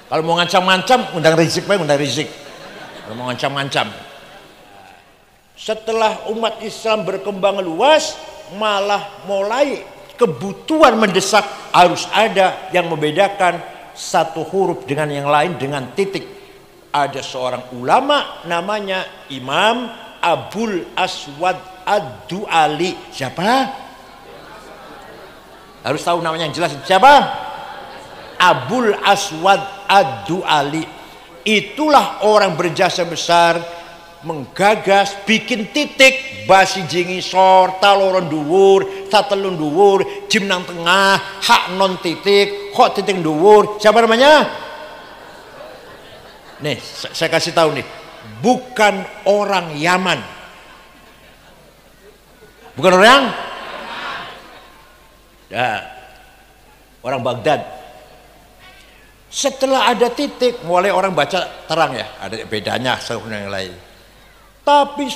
Kalau mau ngancam-ngancam, undang Rizik, undang Rizik. Kalau mau ngancam-ngancam. Setelah umat Islam berkembang luas, malah mulai kebutuhan mendesak harus ada yang membedakan satu huruf dengan yang lain dengan titik. Ada seorang ulama namanya Imam Abul Aswad Ad-Du'ali. Siapa? Harus tahu namanya yang jelas. Siapa? Abul Aswad Ad-Du'ali. Itulah orang berjasa besar, menggagas bikin titik basi jingisor taloron dhuwur satelun dhuwur jim nang tengah hak non titik kok titik dhuwur. Siapa namanya? Nih saya kasih tahu nih, bukan orang Yaman, bukan orang ya, orang Baghdad. Setelah ada titik mulai orang baca terang ya, ada bedanya satu dengan yang lain. Tapi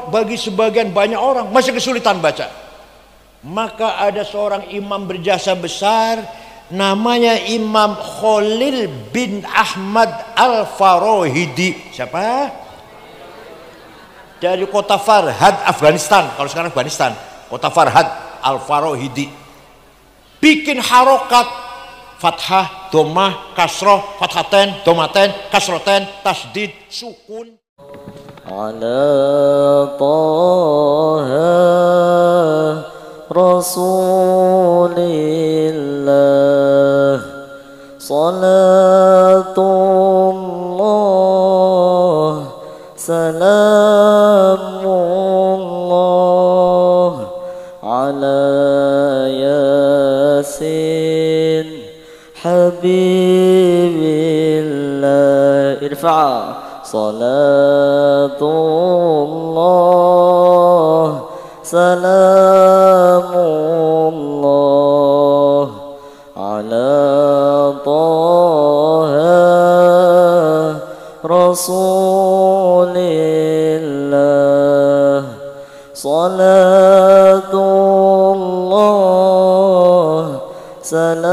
bagi sebagian banyak orang masih kesulitan baca. Maka ada seorang imam berjasa besar namanya Imam Khalil bin Ahmad Al-Farahidi. Siapa? Dari kota Farhad, Afghanistan. Kalau sekarang Afghanistan, kota Farhad Al-Farahidi. Bikin harokat fathah, domah, kasroh, fathaten, domaten, kasroten, tasdid, sukun. Ala Taha Rasulillah salatullah salamullah ala Yasin Habibillah. Irfa' salatullah salamullah ala Taha Rasulillah salatullah salamullah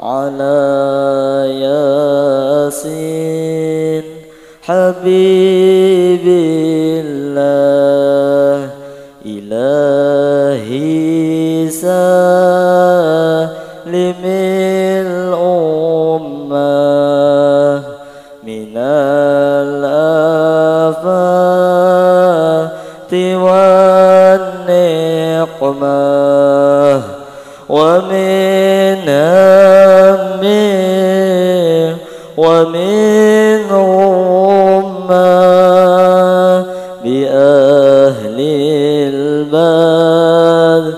ala Yasin Habibillah. Ilahi salimil ummah minal afati wan niqmah wa min hammin wa min ummah bi ahlil badri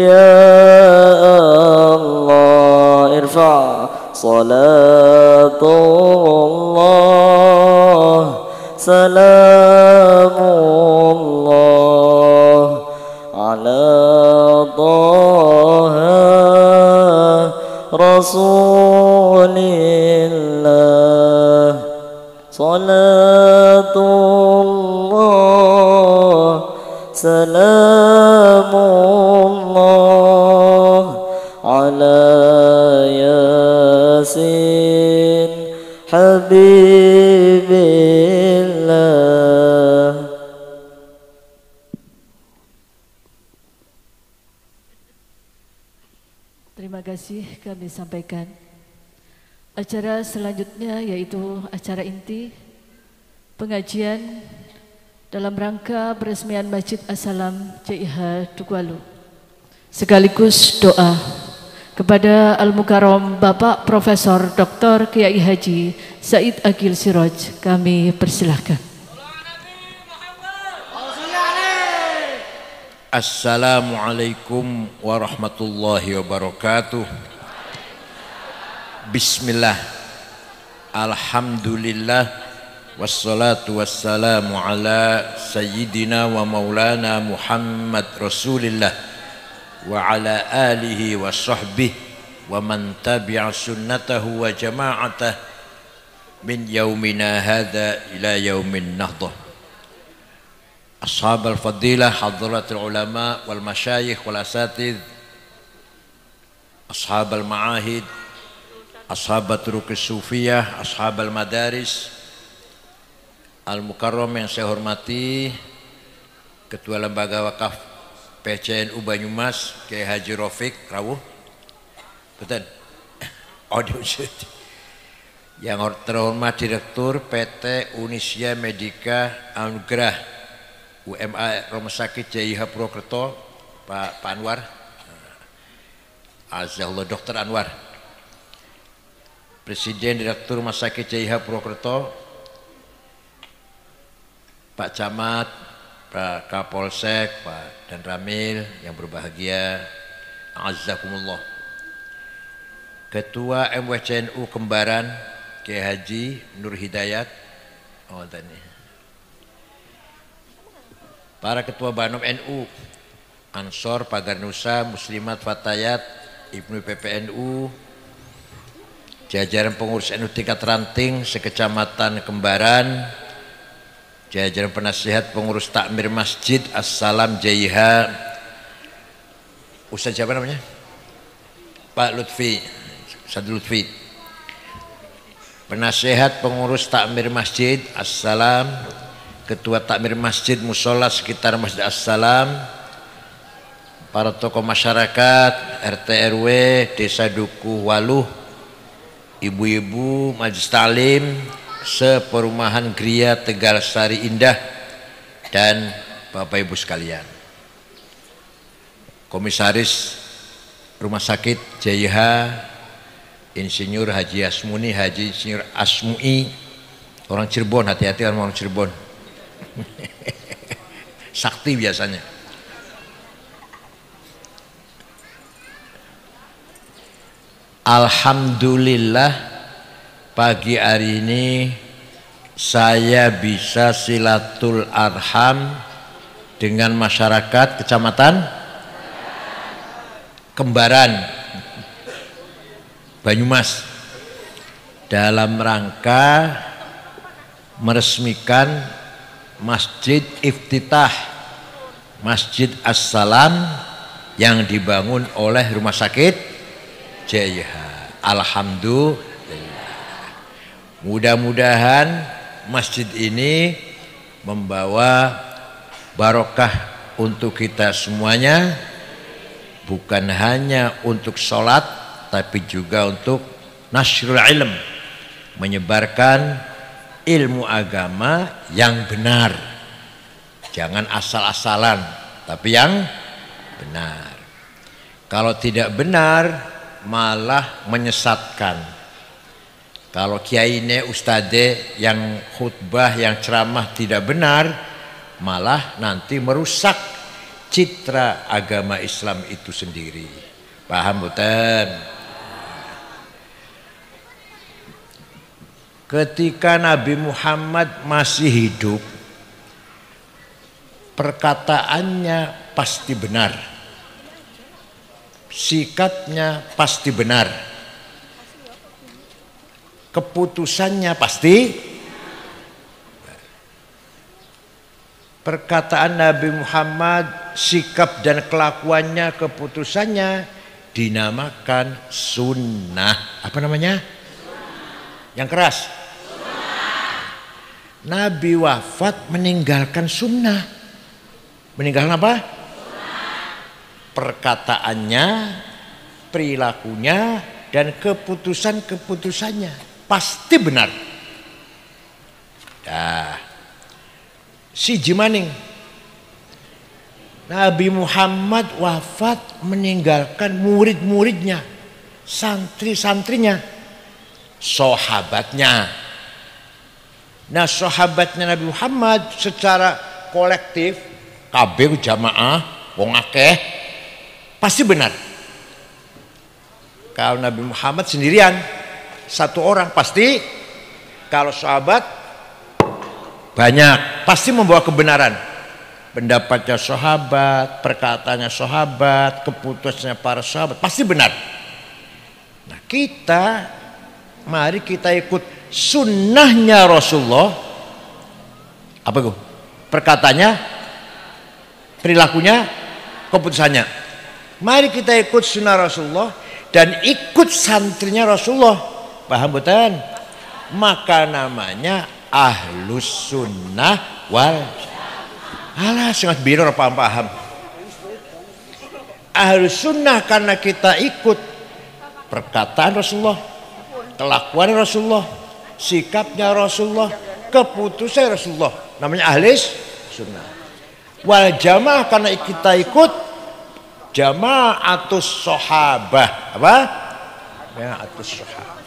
ya Allah. Irfa' salatullah salamullah ala Taha Rasulillah salatullah salamullah ala Yasin Habibillah. Terima kasih kami sampaikan. Acara selanjutnya yaitu acara inti pengajian dalam rangka peresmian Masjid As-Salam CIH Tukwalo. Sekaligus doa kepada Al-Mukarram Bapak Profesor Dr. Kiai Haji Said Agil Siraj, kami persilahkan. Assalamualaikum warahmatullahi wabarakatuh. Bismillah, alhamdulillah, wassalatu wassalamu ala sayyidina wa maulana Muhammad Rasulillah wa ala alihi wa sahbihi wa man tabi'a sunnatahu wa jama'atah min yaumina hadha ila yaumin nahdah. Ashab al-fadilah, hadratul ulama wal masyayikh wal asatidh, ashabal ma'ahid, ashabat turukis sufiyah, ashabal madaris, al-mukarram yang saya hormati, Ketua Lembaga Wakaf PCNU Banyumas, Kiai Haji Rafiq Rawuh, betul, audio yang terhormat Direktur PT Unisya Medika Anugerah UMA Rumah Sakit JIH Purwokerto, Pak Anwar, Azza-Allah Dr. Anwar, Presiden Direktur Rumah Sakit JIH Purwokerto, Pak Camat, Pak Kapolsek, Pak Dan Ramil yang berbahagia, Azzakumullah, Ketua MWCNU Kembaran Kiai Haji Nur Hidayat, para Ketua Banom NU, Ansor, Pagar Nusa, Muslimat, Fatayat, Ibnu PPNU, jajaran pengurus NU tingkat ranting sekecamatan Kembaran, jajaran penasihat pengurus takmir Masjid Assalam JIH, Ustaz siapa namanya? Pak Lutfi, Ustaz Lutfi, penasihat pengurus takmir Masjid Assalam, Ketua takmir Masjid Musola sekitar Masjid Assalam, para tokoh masyarakat, RT RW, Desa Dukuh Waluh, ibu-ibu, majelis taklim, seperumahan Gria Tegal Sari Indah, dan Bapak Ibu sekalian. Komisaris Rumah Sakit JIH, Insinyur Haji Asmuni, Haji Insinyur Asmui, orang Cirebon, hati-hati orang Cirebon. Sakti biasanya. Alhamdulillah pagi hari ini saya bisa silatul arham dengan masyarakat Kecamatan Kembaran Banyumas dalam rangka meresmikan Masjid Iftitah Masjid Assalam yang dibangun oleh Rumah Sakit JIH. Alhamdulillah. Mudah-mudahan masjid ini membawa barokah untuk kita semuanya, bukan hanya untuk sholat tapi juga untuk nasrul ilm, menyebarkan ilmu agama yang benar, jangan asal-asalan tapi yang benar. Kalau tidak benar malah menyesatkan. Kalau kiai ustadz yang khutbah yang ceramah tidak benar, malah nanti merusak citra agama Islam itu sendiri. Paham betul? Ketika Nabi Muhammad masih hidup, perkataannya pasti benar, sikapnya pasti benar, keputusannya pasti. Perkataan Nabi Muhammad, sikap dan kelakuannya, keputusannya dinamakan sunnah. Apa namanya? Yang keras. Nabi wafat meninggalkan sunnah. Meninggalkan apa? Perkataannya, perilakunya, dan keputusan-keputusannya pasti benar. Dah. Si Jimaning, Nabi Muhammad wafat meninggalkan murid-muridnya, santri-santrinya, sahabatnya. Nah, sahabatnya Nabi Muhammad secara kolektif, kabeh jamaah, wong akeh, pasti benar. Kalau Nabi Muhammad sendirian, satu orang pasti, kalau sahabat banyak, pasti membawa kebenaran. Pendapatnya sahabat, perkataannya sahabat, keputusannya para sahabat, pasti benar. Nah, mari kita ikut sunnahnya Rasulullah. Apa itu? Perkataannya, perilakunya, keputusannya. Mari kita ikut sunnah Rasulullah. dan ikut santrinya Rasulullah, paham betul? Maka namanya ahlus sunnah wal alah sangat biru paham. Ahlus sunnah karena kita ikut perkataan Rasulullah, kelakuan Rasulullah, sikapnya Rasulullah, keputusan Rasulullah, namanya ahlus sunnah. Wal jamaah karena kita ikut jamaatus sahabah, apa? Jamaatus sahabah.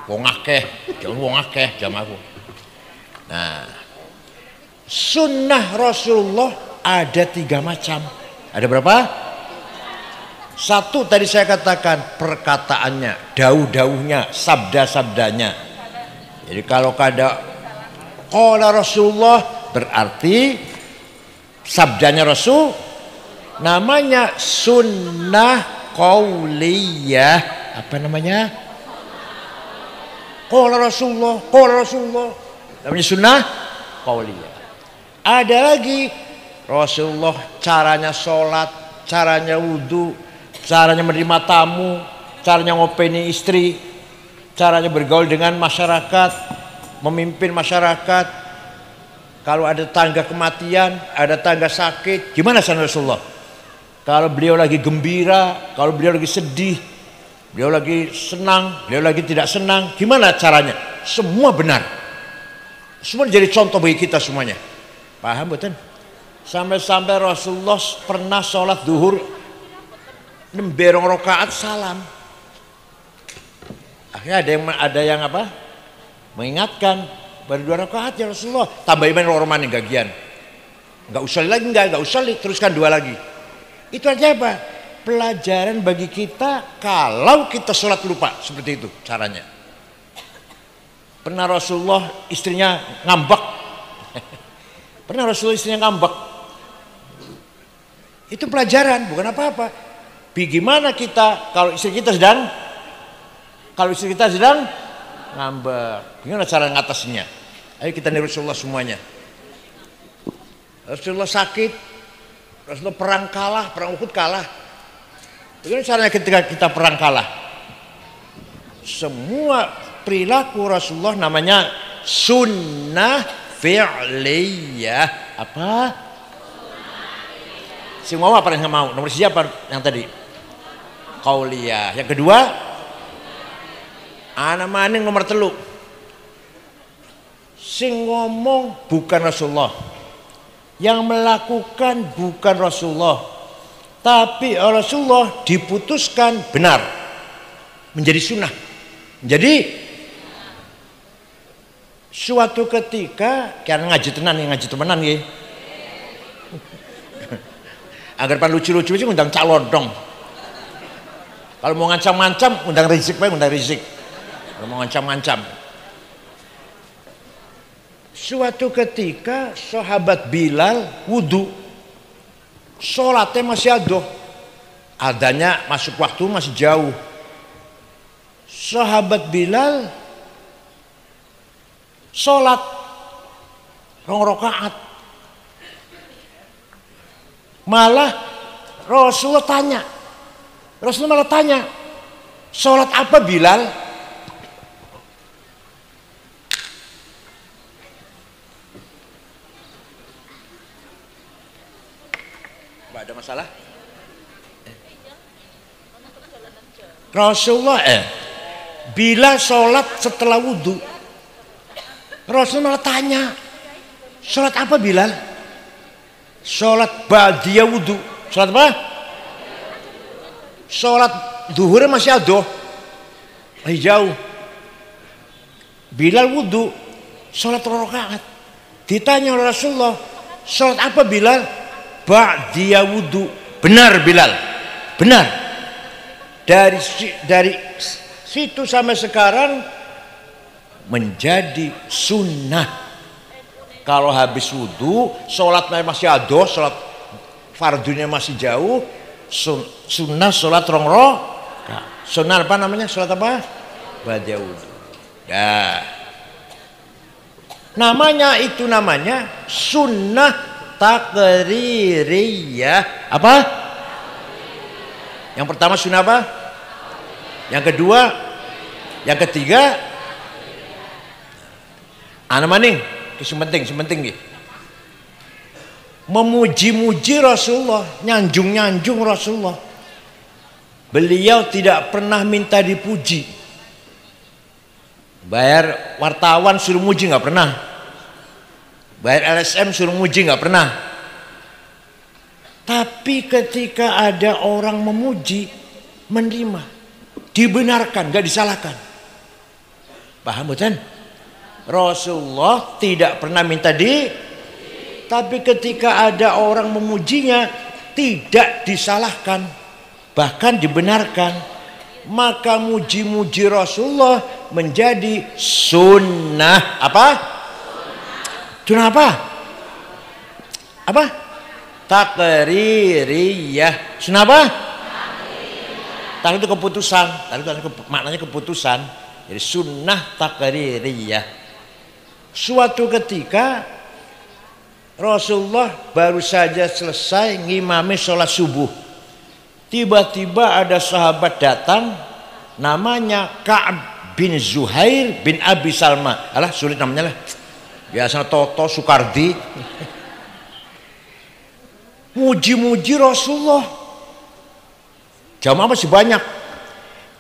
Wong akeh, jangan wong akeh jamaahku. Nah, sunnah Rasulullah ada 3 macam. Ada berapa? 1 tadi saya katakan perkataannya, dauh-dauhnya, sabda-sabdanya. Jadi kalau ada qala Rasulullah berarti sabdanya Rasul, namanya sunnah qauliyah. Apa namanya? Qala Rasulullah, namanya sunnah qauliyah. Ada lagi Rasulullah caranya sholat, caranya wudhu, caranya menerima tamu, caranya ngopeni istri, caranya bergaul dengan masyarakat, memimpin masyarakat. Kalau ada tangga kematian, ada tangga sakit, gimana sana Rasulullah? Kalau beliau lagi gembira, kalau beliau lagi sedih, beliau lagi senang, beliau lagi tidak senang, gimana caranya? Semua benar. Semua jadi contoh bagi kita semuanya. Paham betul? Sampai-sampai Rasulullah pernah sholat duhur nemberong rakaat salam. Akhirnya ada yang apa? Mengingatkan, baru 2 rakaat ya Rasulullah. Tambah iman orang yang gagian. Enggak usah lagi, enggak usah teruskan 2 lagi. Itu aja apa? Pelajaran bagi kita kalau kita sholat lupa, seperti itu caranya. Pernah Rasulullah istrinya ngambek. Pernah Rasulullah istrinya ngambek. Itu pelajaran, bukan apa-apa. Bagaimana kita kalau istri kita sedang ngambek, gimana cara ngatasinya? Ayo kita niru Rasulullah semuanya. Rasulullah sakit, Rasulullah perang kalah, perang Uhud kalah. Bagaimana caranya ketika kita perang kalah? Semua perilaku Rasulullah namanya sunnah fi'liyah. Apa? Semua apa yang mau? Nomor siapa yang tadi? Qauliyah. Yang kedua, ana maning nomor 3. Sing ngomong bukan Rasulullah, yang melakukan bukan Rasulullah, tapi Rasulullah diputuskan benar menjadi sunnah. Jadi suatu ketika karena ngaji temenan ya. Agar pan lucu-lucu sih undang calon dong. Kalau mau ngancam-ngancam undang rizik. Kalau mau ngancam-ngancam. Suatu ketika sahabat Bilal wudu, sholatnya masih adoh, adanya masuk waktu masih jauh. Sahabat Bilal sholat 2 rakaat, malah Rasulullah malah tanya, sholat apa Bilal? Ada masalah? Rasulullah bila sholat setelah wudhu, Rasulullah malah tanya, sholat apa Bilal? Sholat ba'diyah wudhu. Sholat apa? Sholat duhurnya masih adoh, masih jauh. Bilal wudhu, sholat 2 rakaat. Ditanya oleh Rasulullah, sholat apa Bilal? Ba'diyah wudhu. Benar Bilal, benar. Dari situ sampai sekarang menjadi sunnah. Kalau habis wudhu, sholatnya masih adoh, sholat fardunya masih jauh, sunnah sholat 2 rakaat. Sunnah apa namanya? Sholat apa? Ba'diyah wudhu. Ya. Namanya sunnah takririyah. Apa? Yang pertama sunnah apa? yang kedua, yang ketiga, ana maning, sementing gitu. Memuji-muji Rasulullah, nyanjung-nyanjung Rasulullah. Beliau tidak pernah minta dipuji. Bayar wartawan suruh muji nggak pernah. Bayar LSM suruh muji nggak pernah. Tapi ketika ada orang memuji, menerima, dibenarkan, nggak disalahkan. Paham bukan? Rasulullah tidak pernah minta tapi ketika ada orang memujinya, tidak disalahkan, bahkan dibenarkan. Maka muji-muji Rasulullah menjadi sunnah. Apa? Sunnah apa? Apa? Takririyah. Sunnah apa? Takrir itu keputusan. Takrir itu maknanya keputusan. Jadi sunnah takririyah. Suatu ketika Rasulullah baru saja selesai ngimami sholat subuh. Tiba-tiba ada sahabat datang, namanya Ka'ab bin Zuhair bin Abi Salma. Alah, sulit namanya lah. Biasa Toto Soekardi. Muji-muji Rasulullah. Jamaah masih banyak.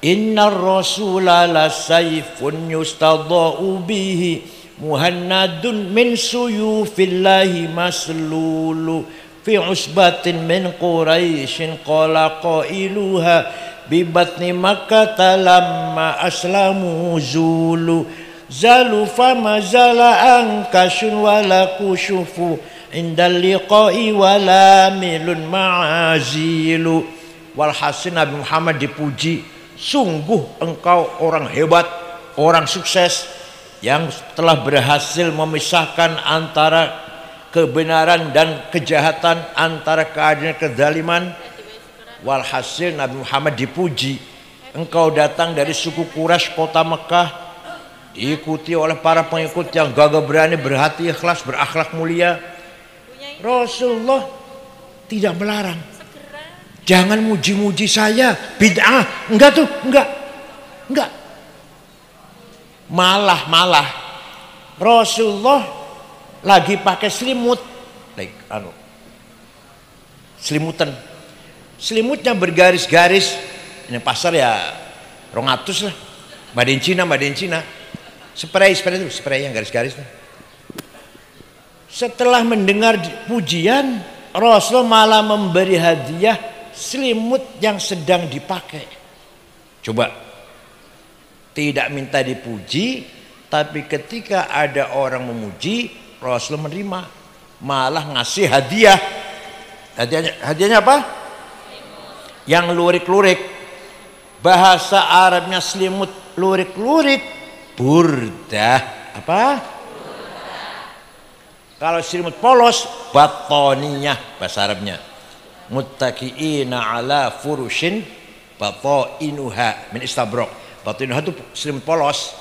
Innar Rasulah la sayfun yustadha'u bihi muhannadun min suyufillahi maslulu fi usbatin min quraishin qala qailuha bi batni makkah lamma aslamu zulu zalu fama zala ankashun wala kushufu indal liqa'i wala milun ma'azilu. Walhasil Nabi Muhammad dipuji, sungguh engkau orang hebat, orang sukses yang telah berhasil memisahkan antara kebenaran dan kejahatan, antara keadilan dan kezaliman. Walhasil Nabi Muhammad dipuji, engkau datang dari suku Quraisy kota Mekah, diikuti oleh para pengikut yang gagah berani, berhati ikhlas, berakhlak mulia. Rasulullah tidak melarang, jangan muji-muji saya, bid'ah. Enggak tuh, enggak. Malah Rasulullah lagi pakai selimut, selimutan, selimutnya bergaris-garis. Ini pasar ya 200 lah, made in Cina. Spray itu, spray yang garis-garis. Setelah mendengar pujian, Rasulullah malah memberi hadiah selimut yang sedang dipakai. Coba, tidak minta dipuji, tapi ketika ada orang memuji, Rasul menerima, malah ngasih hadiah. Hadiahnya apa? Yang lurik-lurik. Bahasa Arabnya selimut lurik-lurik, burdah. Apa? Kalau selimut polos, batoniyah bahasa Arabnya. Muttaqiina ala furushin batainuha min istabraq. Batainuha itu selimut polos.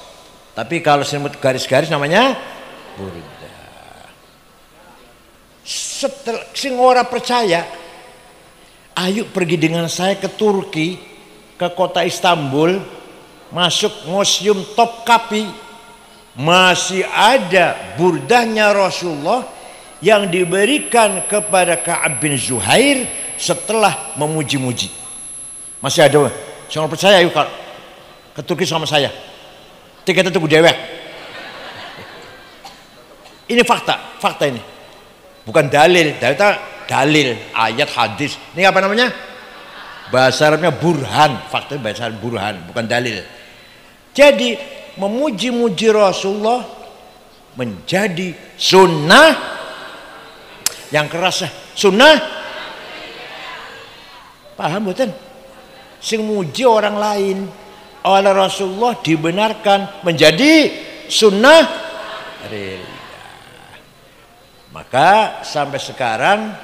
Tapi kalau selimut garis-garis namanya burda. Setelah sing ora percaya, ayo pergi dengan saya ke Turki, ke kota Istanbul, masuk museum Topkapi. Masih ada burdahnya Rasulullah yang diberikan kepada Ka'ab bin Zuhair setelah memuji-muji. Masih ada. Saya percaya, yuk ke Turki sama saya. Tiketnya tunggu dewek. Ini fakta ini. Bukan dalil, dalil ayat hadis. Ini apa namanya? Bahasa Arabnya burhan. Fakta bahasa Arab burhan, bukan dalil. Jadi memuji-muji Rasulullah menjadi sunnah yang keras. Sunnah, paham betul? Sing muji orang lain oleh Rasulullah dibenarkan menjadi sunnah. Maka sampai sekarang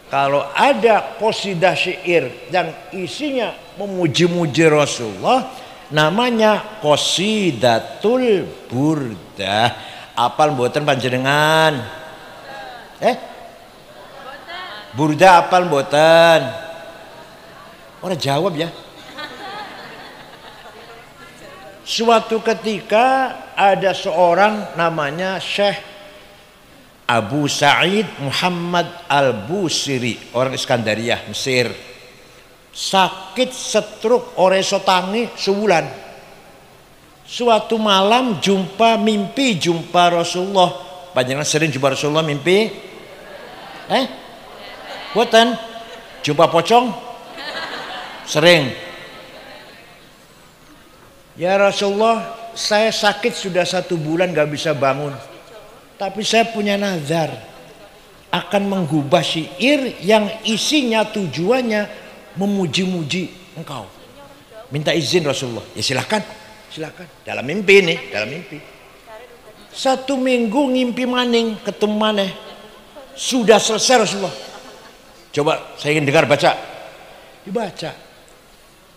kalau ada qasidah syair yang isinya memuji-muji Rasulullah, namanya qasidatul burdah. Apal mboten panjenengan? Burdah apal mboten? Ora jawab ya. Suatu ketika ada seorang namanya Syekh Abu Sa'id Muhammad Al-Busiri, orang Iskandaria, Mesir. Sakit stroke oreso tangi sebulan. Suatu malam mimpi jumpa Rasulullah. Panjenengan sering jumpa Rasulullah mimpi? Boten? Jumpa pocong? Sering. Ya Rasulullah, saya sakit sudah 1 bulan gak bisa bangun. Tapi saya punya nazar akan menggubah syair yang isinya tujuannya memuji-muji engkau. Minta izin Rasulullah. Ya silakan. Dalam mimpi nih, dalam mimpi. 1 minggu ngimpi maning, ketemu maneh. Sudah selesai Rasulullah. Coba saya ingin dengar baca. Dibaca.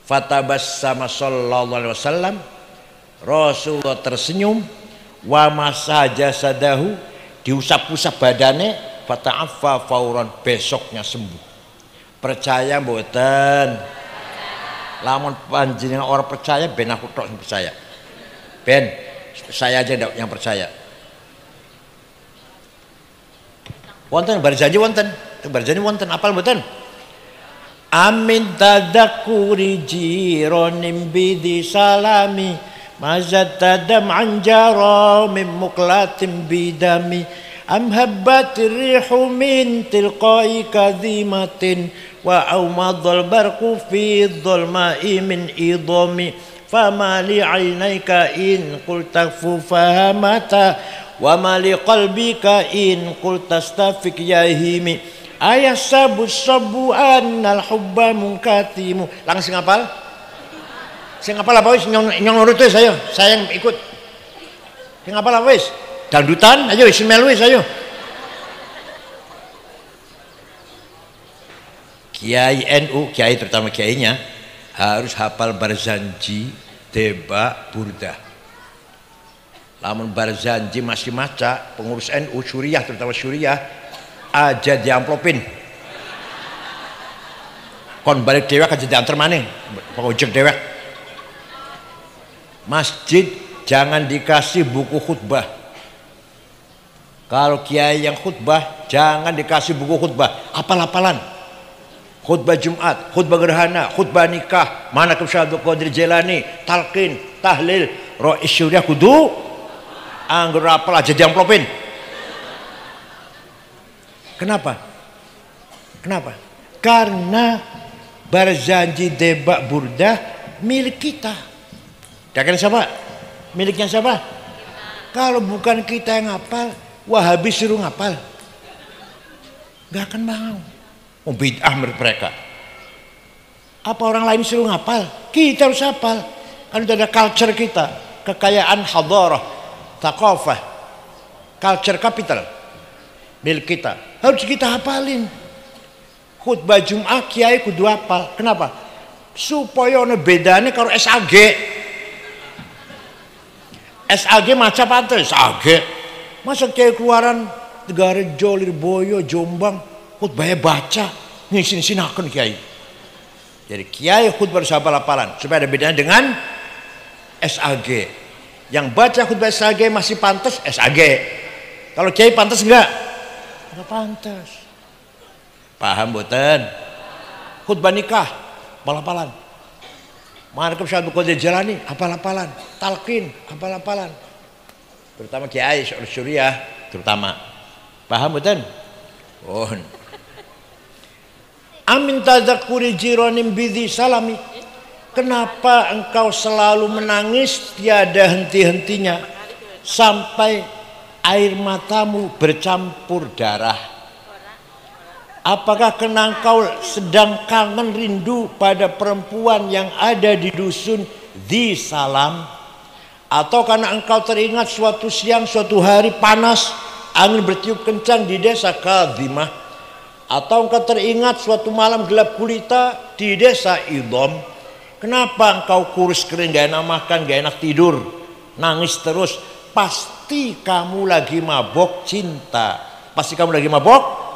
Fatabassama sallallahu alaihi wasallam, Rasulullah tersenyum, wa masaja sadahu, diusap-usap badannya, fata'affa fauran, besoknya sembuh. Percaya mboten? Lamun panjenengan orang percaya, ben aku tok percaya. Ben, saya aja yang percaya. Wonten berjanji wonten, apal mboten? Amin tadakuri jironim bidi salami mazat tadam anjaro min muklatim bidami am habbatir rihu min tilqai kadhimatin wa aumadul barku fi dhulma'i min idami fama li aynayka in qulta fahamata wa ma li qalbika in qulta stafik yahimi ayah sabu annal hubba munkatimu. Langsung ngapal? Sing ngapal apa wis nyong nurut wis ayo. Saya yang ikut. Sing ngapal apa wis? Dangdutan ayo wis melu wis ayo. Kiai NU, kiai terutama kiainya harus hafal Barzanji, Deba, Burda. Lamun Barzanji masih maca, pengurus NU Suriah terutama Suriah aja diamplopin kon balik dewek aja diantar maning pengojek dewek. Masjid jangan dikasih buku khutbah. Kalau kiai yang khutbah jangan dikasih buku khutbah, apal-apalan. Khutbah Jumat, khutbah gerhana, khutbah nikah, manaqib Syekh Abdul Qadir Jailani, talqin, tahlil, rois syuriah kudu anggur apal aja diamplopin. Kenapa? Karena Barzanji, Deba, Burda milik kita. Dakan siapa? Miliknya siapa? Kalau bukan kita yang ngapal, Wahabi suruh ngapal, gak akan mau. Bid'ah mereka. Apa orang lain suruh ngapal? Kita harus hafal. Kan itu ada culture kita, kekayaan hadarah, thaqafah, culture capital milik kita. Harus kita hafalin. Khutbah Jumat kiai kudu hafal. Kenapa? Supaya ono bedane karo SAG. SAG maca pantes, SAG. Masa kiai keluaran Tegarejo, Lirboyo, Jombang khutbahnya baca, ngisin-sinaken kiai. Jadi kiai khutbah harus hafal-hafalan supaya ada bedanya dengan SAG. Yang baca khutbah SAG masih pantas SAG. Kalau kiai pantas enggak? Enggak pantas. Paham boten? Khutbah nikah hafal-hafalan. Manaqib Syekh Abdul Qadir Jailani hafal-hafalan, talqin hafal-hafalan. Terutama kiai Syuriah terutama. Paham boten? Oh. Amin tadzakuri jironim bidhi salami. Kenapa engkau selalu menangis tiada henti-hentinya sampai air matamu bercampur darah? Apakah karena engkau sedang kangen rindu pada perempuan yang ada di dusun di Salam? Atau karena engkau teringat suatu siang, suatu hari panas, angin bertiup kencang di desa Kadhimah? Atau engkau teringat suatu malam gelap gulita di desa Idom? Kenapa engkau kurus kering, gak enak makan, gak enak tidur, nangis terus? Pasti kamu lagi mabok cinta. Pasti kamu lagi mabok?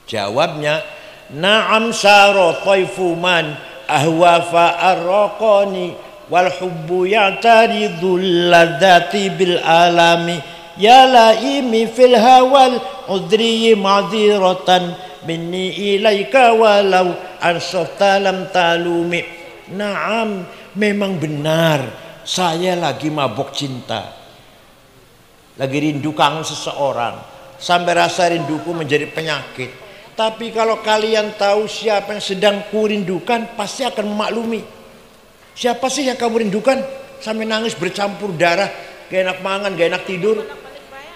Jawabnya, na'am saro taifuman ahwa fa'arraqani wal hubbu ya'taridul ladzati bil alami ya laimi fil hawal udri ma'dziratan minni ilaika walau ansafta lam talumi. Naam, memang benar saya lagi mabuk cinta, lagi rindu kangen seseorang sampai rasa rinduku menjadi penyakit. Tapi kalau kalian tahu siapa yang sedang kurindukan, pasti akan memaklumi. Siapa sih yang kamu rindukan sampai nangis bercampur darah, gak enak mangan, gak enak tidur?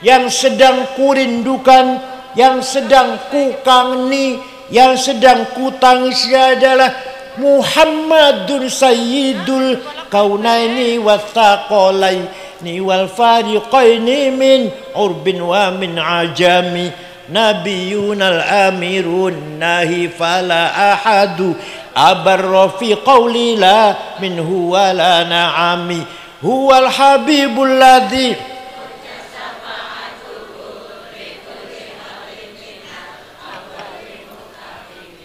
Yang sedang kurindukan, yang sedang kukangeni, yang sedang kutangisi adalah Muhammadun Sayyidul Kaunaini wathaqalaini wal fariqaini min urbin wa min ajami nabiyunal amirun nahi fala ahadu abarra fi qawli la minhu wa la na'ami huwal habibul ladzi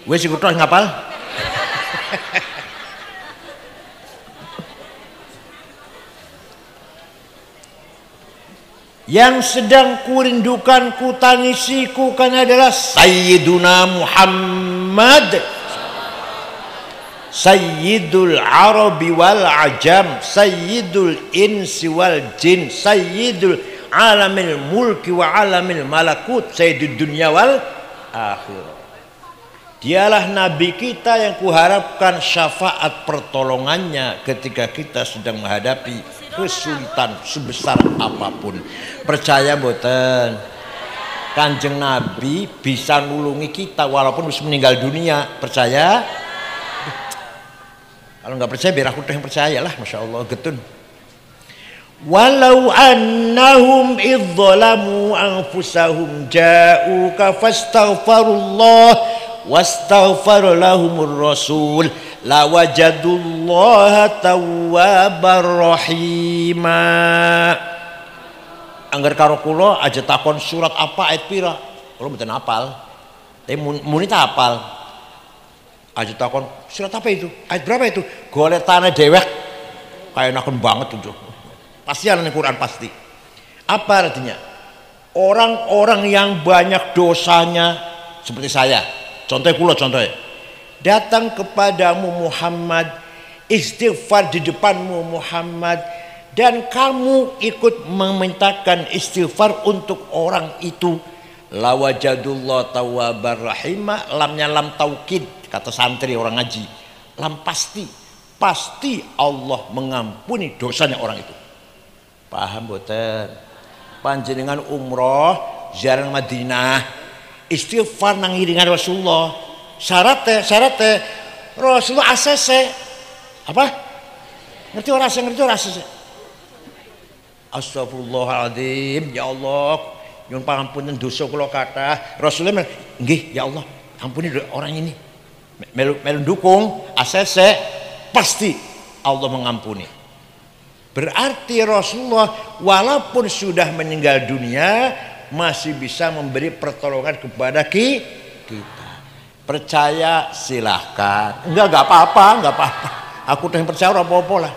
wes ikut ngapal. Yang sedang kurindukan, kutangisi, kan adalah Sayyiduna Muhammad, Sayyidul Arabi wal Ajam, Sayyidul Insi wal Jin, Sayyidul Alamil Mulki wa Alamil Malakut, Sayyidul Dunya wal Akhirah. Dialah Nabi kita yang kuharapkan syafaat pertolongannya ketika kita sedang menghadapi kesulitan sebesar apapun. Percaya mboten? Kanjeng Nabi bisa nulungi kita walaupun bisa meninggal dunia. Percaya? Kalau nggak percaya biar aku yang percayalah. Masya Allah getun. Walau annahum idzalamu anfusahum ja'uka fastaghfirullah wastaghfar lahumur rasul lawajadullaha tawwabar rahima. Angger karo kula aja takon surat apa ayat pira, kula mboten hafal. Tapi muni tak hafal. Aja takon surat apa itu? Ayat berapa itu? Goletane dewek kayak enaken banget itu. Pasti ana ning Quran pasti. Apa artinya? Orang-orang yang banyak dosanya seperti saya. Contohnya kula contohnya. Datang kepadamu Muhammad, istighfar di depanmu Muhammad, dan kamu ikut memintakan istighfar untuk orang itu, lawajadullah tawwabar rahimah. Lamnya lam taukid, kata santri orang ngaji. Lam pasti Allah mengampuni dosanya orang itu. Paham boten? Panjenengan umroh ziarah Madinah, istighfar nang iringan Rasulullah. Syaratnya Rasulullah ACC apa? Ngerti ora ACC? Astagfirullahaladzim, ya Allah, nyuwun pangapunten dosa kula kathah. Rasulullah nggih, ya Allah, ampuni orang ini. Melu dukung ACC, pasti Allah mengampuni. Berarti Rasulullah walaupun sudah meninggal dunia masih bisa memberi pertolongan kepada kita. Percaya silahkan, enggak apa-apa. Aku udah percaya apa-apa lah.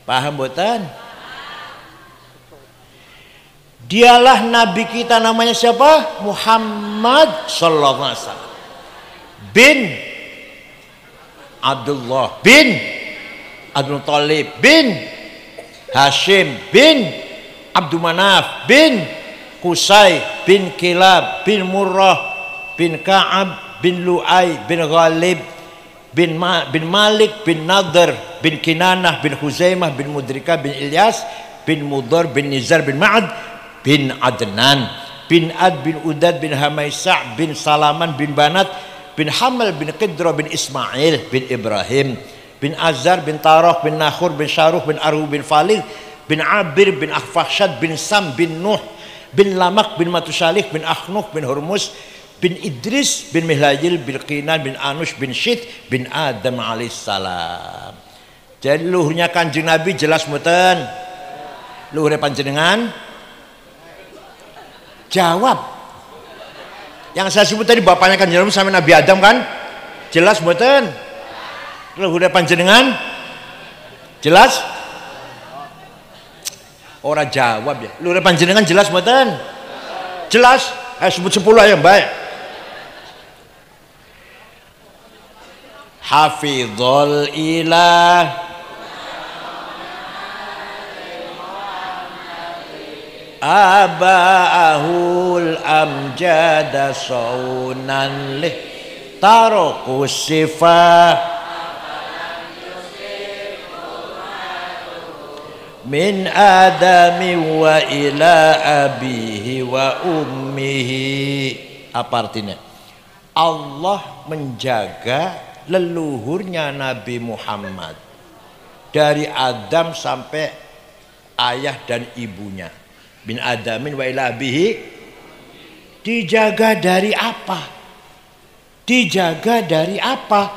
Paham boten? Dialah Nabi kita, namanya siapa? Muhammad sallallahu alaihi wasallam bin Abdullah bin Abdul Thalib bin Hashim bin Abdul Manaf bin Qusay bin Kilab bin Murrah bin Ka'ab bin Lu'ay bin Ghalib bin Malik bin Nadr bin Kinanah bin Huzaimah bin Mudrika bin Ilyas bin Mudhar bin Nizar bin Ma'ad bin Adnan bin Ad bin Udad bin Hamaisa' bin Salaman bin Banat bin Hamal bin Qidra bin Ismail bin Ibrahim bin Azar bin Tarah bin Nakhur bin Syaruh bin Arhu bin Falid bin Abir bin Akhfaqshad bin Sam bin Nuh bin Lamak bin Matusalih bin Akhnuh bin Hurmus bin Idris bin Mihlayil bin Qinan bin Anush bin Syith bin Adam alaihissalam. Jadi luhurnya Kanjeng Nabi jelas mboten? Luhurnya panjenengan? Jawab. Yang saya sebut tadi bapaknya Kanjeng Nabi sama Nabi Adam kan? Jelas mboten? Luhurnya panjenengan? Jelas? Orang jawab ya. Lu panjenengan jelas mboten? Jelas? Ayo sebut 10 yang baik. Hafizul ilah aba'ahul amjada saunan lih taroku sifah min adami wa ila abihi wa ummihi. Apa artinya? Allah menjaga leluhurnya Nabi Muhammad dari Adam sampai ayah dan ibunya. Bin adamin wa ila abihi. Dijaga dari apa? Dijaga dari apa?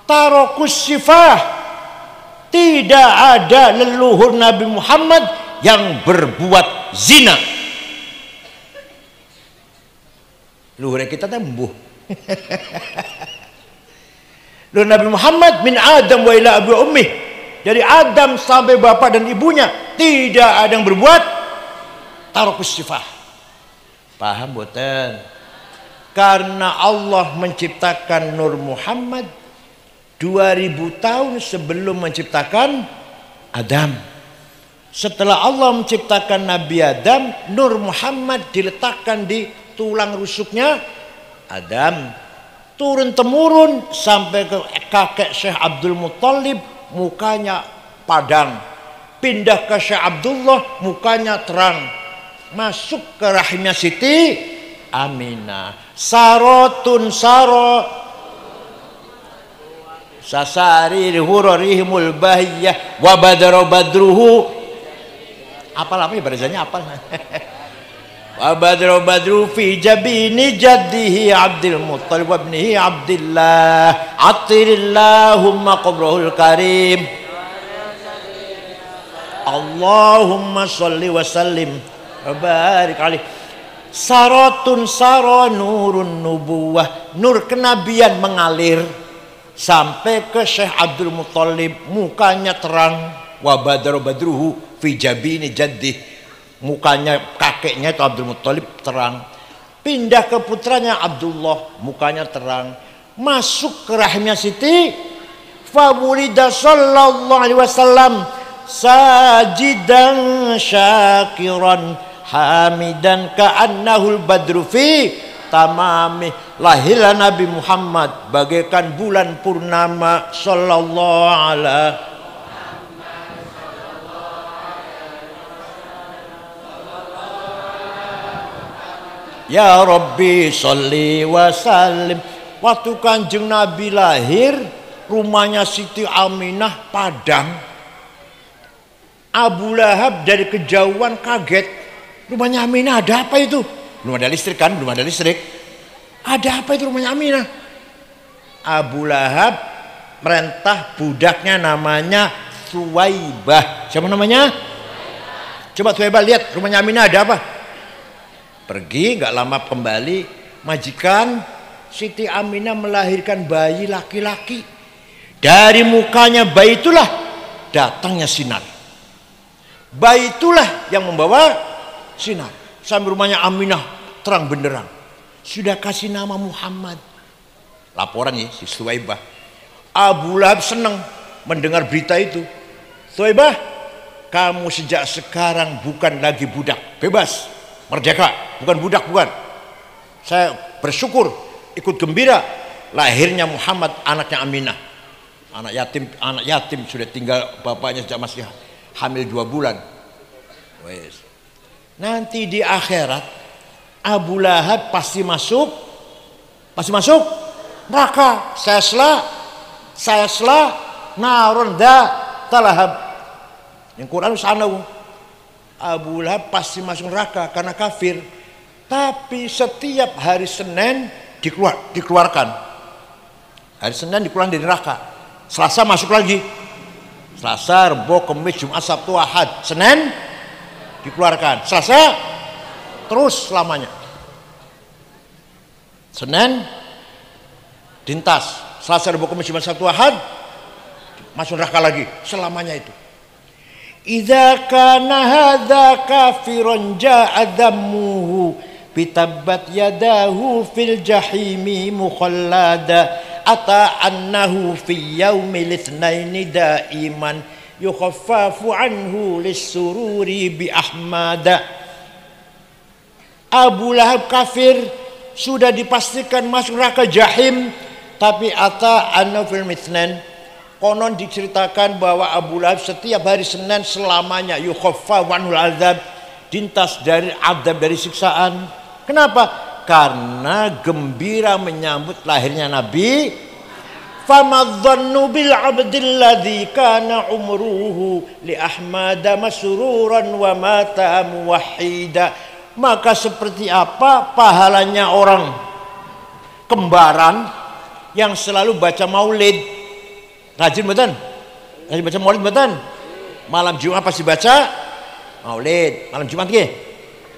Tarokus sifah. Tidak ada leluhur Nabi Muhammad yang berbuat zina. Leluhur kita tembuh. Leluhur Nabi Muhammad min Adam wa ila abi ummi. Dari Adam sampai bapak dan ibunya tidak ada yang berbuat tarokus sifah. Paham boten? Karena Allah menciptakan Nur Muhammad 2000 tahun sebelum menciptakan Adam. Setelah Allah menciptakan Nabi Adam, Nur Muhammad diletakkan di tulang rusuknya Adam. Turun temurun sampai ke kakek Syekh Abdul Muttalib, mukanya padang. Pindah ke Syekh Abdullah, mukanya terang. Masuk ke rahimnya Siti Aminah. Sarotun saro sasari hurarihimul bahiyah wa badaro badruhu. Apal apa ya barizanya apal. Wa badru badru fi jabini jaddihi Abdul Muttalib wa ibnihi Abdillah atirillahumma qabrahul karim Allahumma sholli wa sallim wa barik alaih. Saratun sara nurun nubuwah, nur kenabian mengalir sampai ke Syekh Abdul Muttalib, mukanya terang. Wa badru badruhu fi jabini jaddihi, mukanya kakeknya itu Abdul Muttalib terang. Pindah ke putranya Abdullah, mukanya terang. Masuk ke rahimnya Siti, fawulida sallallahu alaihi wasallam sajidan syakiran hamidan ka'annahul badru fi tamami. Lahirlah Nabi Muhammad bagaikan bulan purnama sallallahu alaihi. Ya Rabbi sholli wa sallim. Waktu Kanjeng Nabi lahir, rumahnya Siti Aminah padang. Abu Lahab dari kejauhan kaget. Rumahnya Aminah ada apa itu? Belum ada listrik kan? Belum ada listrik. Ada apa itu rumahnya Aminah? Abu Lahab merintah budaknya namanya Suwaibah. Siapa namanya? Coba Suwaibah lihat rumahnya Aminah ada apa? Pergi, nggak lama kembali, majikan Siti Aminah melahirkan bayi laki-laki. Dari mukanya bayi itulah datangnya sinar. Bayi itulah yang membawa sinar. Sampai rumahnya Aminah terang benderang. Sudah kasih nama Muhammad. Laporan nih si Suwaibah. Abu Lahab senang mendengar berita itu. Suwaibah, kamu sejak sekarang bukan lagi budak, bebas. Merdeka, bukan budak, bukan. Saya bersyukur, ikut gembira lahirnya Muhammad, anaknya Aminah. Anak yatim sudah tinggal bapaknya sejak masih hamil 2 bulan. Nanti di akhirat Abu Lahab pasti masuk neraka. Saya sela narun da talahab. Yang Quran sana. Abu Lahab pasti masuk neraka karena kafir. Tapi setiap hari Senin dikeluarkan. Hari Senin dikeluarkan dari neraka. Selasa masuk lagi. Selasa, Rebo, Kamis, Jumat, Sabtu, Ahad. Senin dikeluarkan. Selasa terus selamanya. Senin dintas. Selasa, Rebo, Kamis, Jumat, Sabtu, Ahad masuk neraka lagi selamanya itu. Idza kana hadza kafiran ja'a dhammuhu bitabbat yadahu fil jahimi mukhallada ata annahu fi yaumil itsnaini daiman yukhaffafu anhu lis-sururi bi ahmada. Abu Lahab kafir, sudah dipastikan masuk neraka jahim, tapi ata annahu fil itsnain, konon diceritakan bahwa Abu Lahab setiap hari Senin selamanya yukhaffafu anhu al-azab, dintas dari azab, dari siksaan. Kenapa? Karena gembira menyambut lahirnya Nabi. Famadhannu bil abdil ladzi kana umruhu li ahmada masruran wa mata muwahhida. Maka seperti apa pahalanya orang kembaran yang selalu baca maulid? Rajin betul? Rajin baca maulid betul? Malam Jumat pasti baca maulid. Malam Jumat nggih?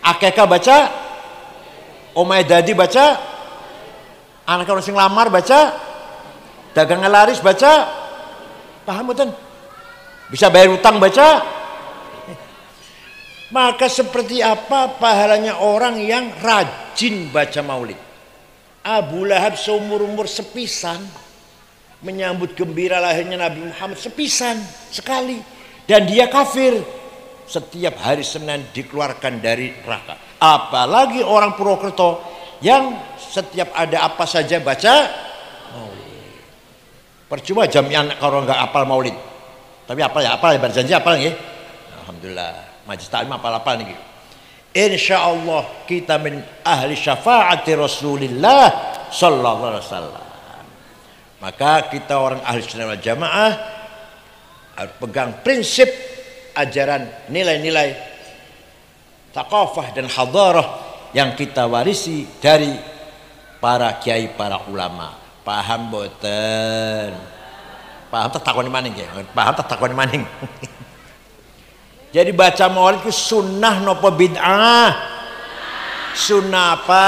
Akekah baca? Omai dadi baca, anak orang sing lamar baca, dagang laris baca, paham betul? Bisa bayar utang baca. Maka seperti apa pahalanya orang yang rajin baca maulid? Abu Lahab seumur-umur sepisan menyambut gembira lahirnya Nabi Muhammad, sepisan sekali, dan dia kafir. Setiap hari Senin dikeluarkan dari neraka. Apalagi orang Purwokerto yang setiap ada apa saja baca maulid. Percuma jamiah kalau nggak apal maulid. Tapi apal ya, berjanji apal nggih. Alhamdulillah, majlis taklim apal-apal niki. Insyaallah kita min ahli syafaati Rasulillah sallallahu alaihi wasallam. Maka kita orang ahli sunnah wal jamaah harus pegang prinsip ajaran, nilai-nilai thaqafah dan hadarah yang kita warisi dari para kiai, para ulama. Paham boten? Paham tak takoni maning ya? Paham tak takoni maning? Jadi baca maulid itu sunnah nopo bid'ah? Sunnah apa?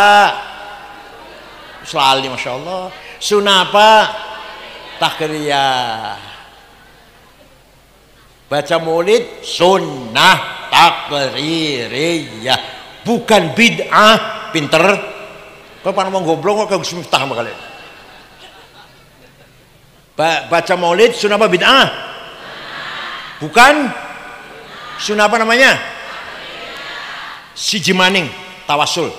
Selali Masya Allah. Sunnah apa? Takriyah. Baca maulid sunnah takririyah, bukan bid'ah. Pinter. Kau pernah mau goblok kok Gus Miftah sama kalian? Baca maulid sunnah apa bid'ah? Bukan. Sunnah apa namanya? Siji maning tawasul.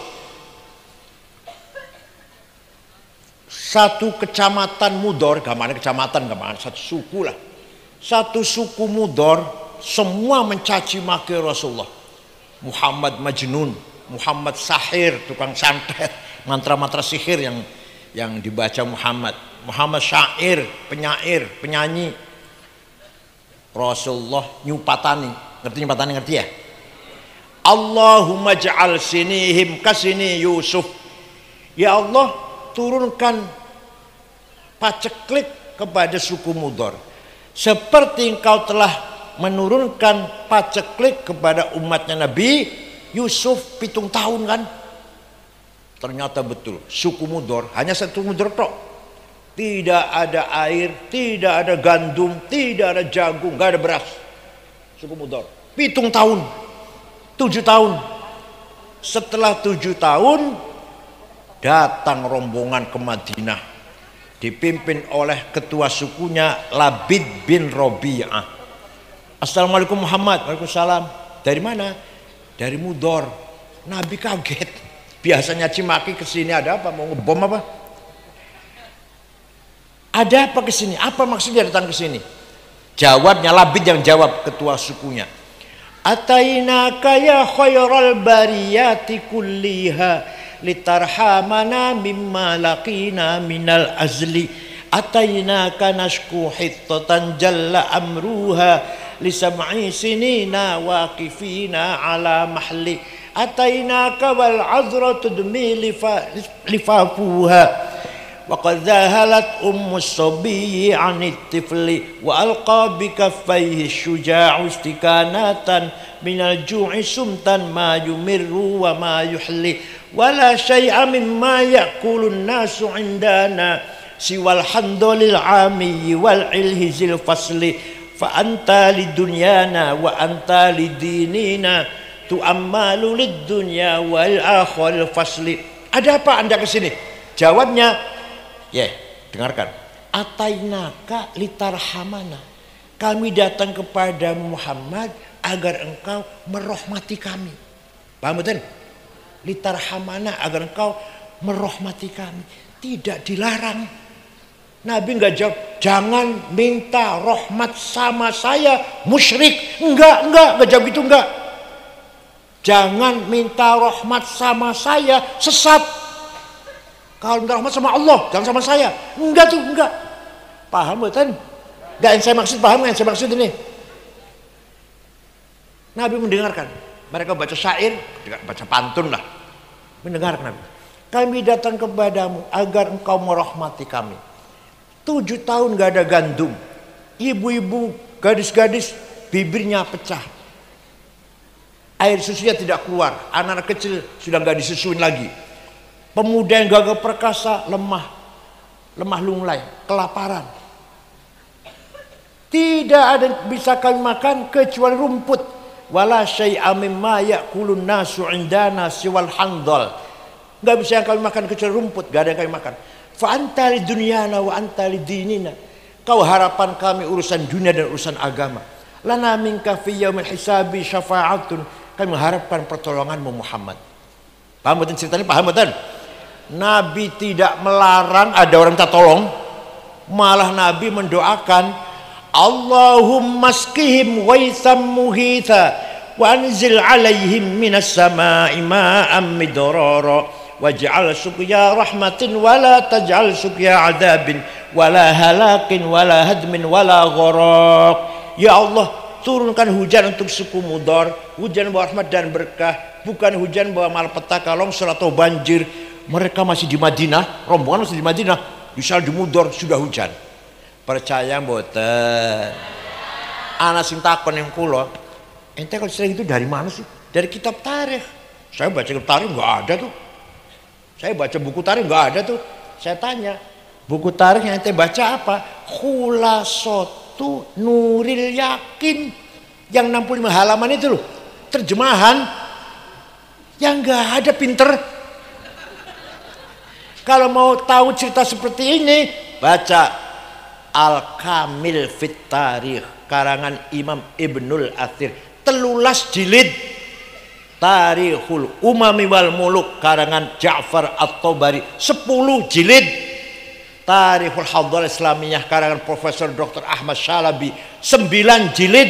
Satu kecamatan Mudor, gamane kecamatan, gamane satu suku lah. Satu suku Mudor semua mencaci maki Rasulullah. Muhammad Majnun, Muhammad Sahir, tukang santet, mantra-mantra sihir yang dibaca Muhammad. Muhammad syair, penyair, penyanyi. Rasulullah nyupatani, ngerti nyupatani, ngerti ya? Allahumma ja'al sinihim kasini Yusuf. Ya Allah, turunkan paceklik kepada suku Mudor seperti engkau telah menurunkan paceklik kepada umatnya Nabi Yusuf 7 tahun kan. Ternyata betul suku Mudor, hanya satu Mudor tok, tidak ada air, tidak ada gandum, tidak ada jagung, nggak ada beras. Suku Mudor 7 tahun, 7 tahun. Setelah 7 tahun datang rombongan ke Madinah dipimpin oleh ketua sukunya Labid bin Robi'ah. Assalamualaikum Muhammad. Waalaikumsalam. Dari mana? Dari Mudor. Nabi kaget. Biasanya Cimaki kesini ada apa? Mau ngebom apa? Ada apa kesini? Apa maksudnya datang kesini? Jawabnya Labid yang jawab, ketua sukunya. Atainaka ya khairal bariyati kulliha litarhamana mimma laqina minal azli. Atainaka nashku hittatan jalla amruha lisam'i sinina waqifina ala mahli. Atainaka wal azra tudmi lifafuha وقد ذهلت الصبي عن الطفل وألقى بكفيه الشجاع استكانة من الجوع سمتا ما يمر وما يحلي ولا شيء مما يأكل الناس عندنا siwal handolil ami wal ilhizil fasli fa anta lidunyana wa anta lidinina tu'ammalu lid dunya wal akhiril fasli. Ada apa Anda ke sini? Jawabnya, dengarkan. Atainaka litarhamana. Kami datang kepada Muhammad agar engkau merahmati kami. Paham betul? Litarhamana, agar engkau merahmati kami. Tidak dilarang. Nabi enggak jawab, jangan minta rahmat sama saya musyrik. Enggak jawab itu, enggak. Jangan minta rahmat sama saya sesat. Kalau minta rahmat sama Allah, jangan sama saya. Enggak. Paham betul? Enggak yang saya maksud, paham yang saya maksud ini? Nabi mendengarkan. Mereka baca syair, baca pantun lah. Mendengarkan Nabi. Kami datang kepadamu agar engkau merahmati kami. 7 tahun gak ada gandum. Ibu-ibu, gadis-gadis, bibirnya pecah. Air susunya tidak keluar. Anak-anak kecil sudah gak disusuin lagi. Pemuda yang gagah perkasa lemah lunglai, kelaparan. Tidak ada yang bisa kami makan kecuali rumput. Wala syai'a mimma ya'kulun nasu indana siwal handal. Gak bisa yang kami makan kecuali rumput, gak ada yang kami makan. Fa anta lidunyana wa anta lidinina. Kau harapan kami urusan dunia dan urusan agama. Lana minka fi yaumil hisabi syafa'atun. Kami mengharapkan pertolonganmu Muhammad. Paham betul ceritanya? Paham betul? Nabi tidak melarang ada orang minta tolong. Malah Nabi mendoakan, Allahumma skihim waitham muhitha wa anzil alaihim minas sama'i ma'am midrara waj'al suqya rahmatin wala taj'al suqya adabin wala halakin wala hadmin wala gharaq. Ya Allah, turunkan hujan untuk suku Mudar, hujan bawa rahmat dan berkah, bukan hujan bawa malapetaka, longsor atau banjir. Mereka masih di Madinah, rombongan masih di Madinah, di sana di Mudar sudah hujan. Percaya mboten? Ana sing takon yang kula, ente kalau sering itu dari mana sih? Dari kitab tarikh. Saya baca kitab tarikh enggak ada tuh. Saya baca buku tarikh enggak ada tuh. Saya tanya, buku tarikh yang ente baca apa? Khulasatu Nuril Yakin, yang 65 halaman itu loh, terjemahan yang nggak ada. Pinter. Kalau mau tahu cerita seperti ini, baca Al-Kamil Fit Tarikh karangan Imam Ibnul Athir, 13 jilid. Tarikhul Umami wal Muluk karangan Ja'far At-Tabari, 10 jilid. Tarikhul Hawdhal Islamiyah karangan Profesor Dr. Ahmad Syalabi, 9 jilid.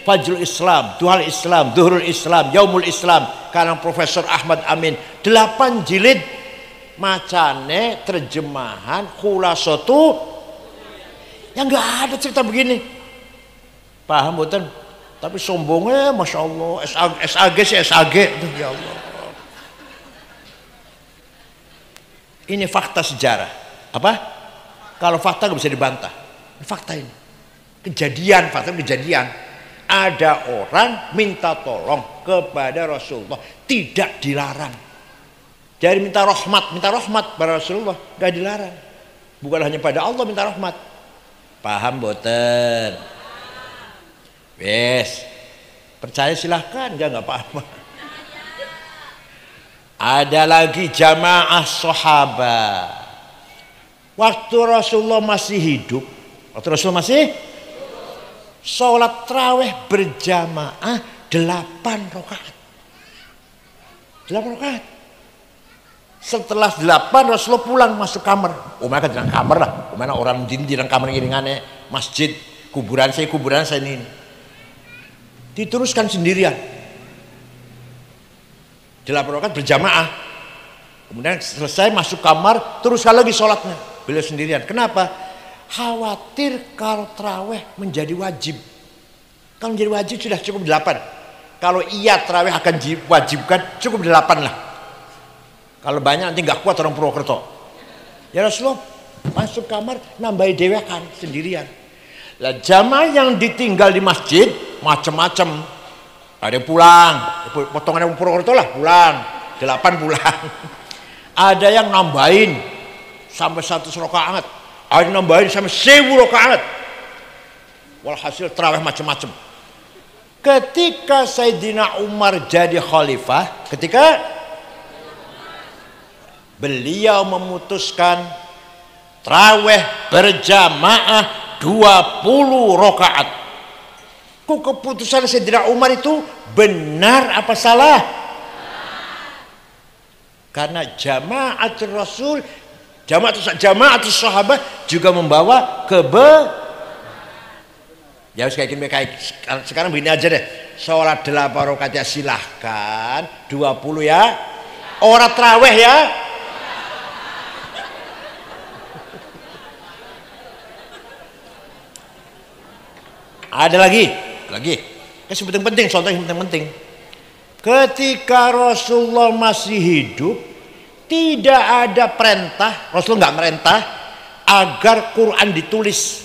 Fajrul Islam, Duhal Islam, Duhurul Islam, Yaumul Islam karangan Profesor Ahmad Amin, 8 jilid. Macane terjemahan khulasatu yang nggak ada cerita begini. Paham betul? Tapi sombongnya Masya Allah, SAG sih SAG tuh, ya Allah. Ini fakta sejarah. Apa? Kalau fakta nggak bisa dibantah. Fakta ini kejadian, fakta kejadian. Ada orang minta tolong kepada Rasulullah, tidak dilarang. Jadi minta rahmat pada Rasulullah, nggak dilarang. Bukan hanya pada Allah minta rahmat. Paham boten? Yes. Percaya silahkan, nggak apa-apa. Ada lagi jamaah sahabat. Waktu Rasulullah masih hidup, sholat tarawih berjamaah 8 rakaat. 8 rakaat. Setelah 8 Rasulullah pulang masuk kamar. Mereka di kamar lah. Mana orang di dalam kamar ngiringannya masjid, kuburan saya ini. Diteruskan sendirian. 8 rakaat berjamaah. Kemudian selesai masuk kamar, teruskan lagi sholatnya. Beliau sendirian. Kenapa? Khawatir kalau tarawih menjadi wajib. Kalau menjadi wajib sudah cukup 8. Kalau iya tarawih akan diwajibkan, cukup 8 lah. Kalau banyak nanti nggak kuat orang Purwokerto. Ya Rasulullah masuk kamar nambahi dewekan sendirian. Lah jamaah yang ditinggal di masjid macam-macam. Ada yang pulang, potongan yang Purwokerto lah pulang, 8 pulang. Ada yang nambahin sampai 100 rakaat. ada nambahin sampai 1000 rakaat. Walhasil tarawih macam-macam. Ketika Sayyidina Umar jadi khalifah, ketika beliau memutuskan tarawih berjamaah 20 rakaat. Kok keputusan Sayyidina Umar itu benar apa salah? Karena jamaatul Rasul, jamaatul sahabat juga membawa ya kayak sekarang begini aja deh. Sholat 8 rakaat ya silahkan, 20 ya. Orang tarawih ya. Ada lagi. Yang penting, contoh yang penting. Ketika Rasulullah masih hidup, tidak ada perintah, Rasulullah nggak merintah agar Quran ditulis.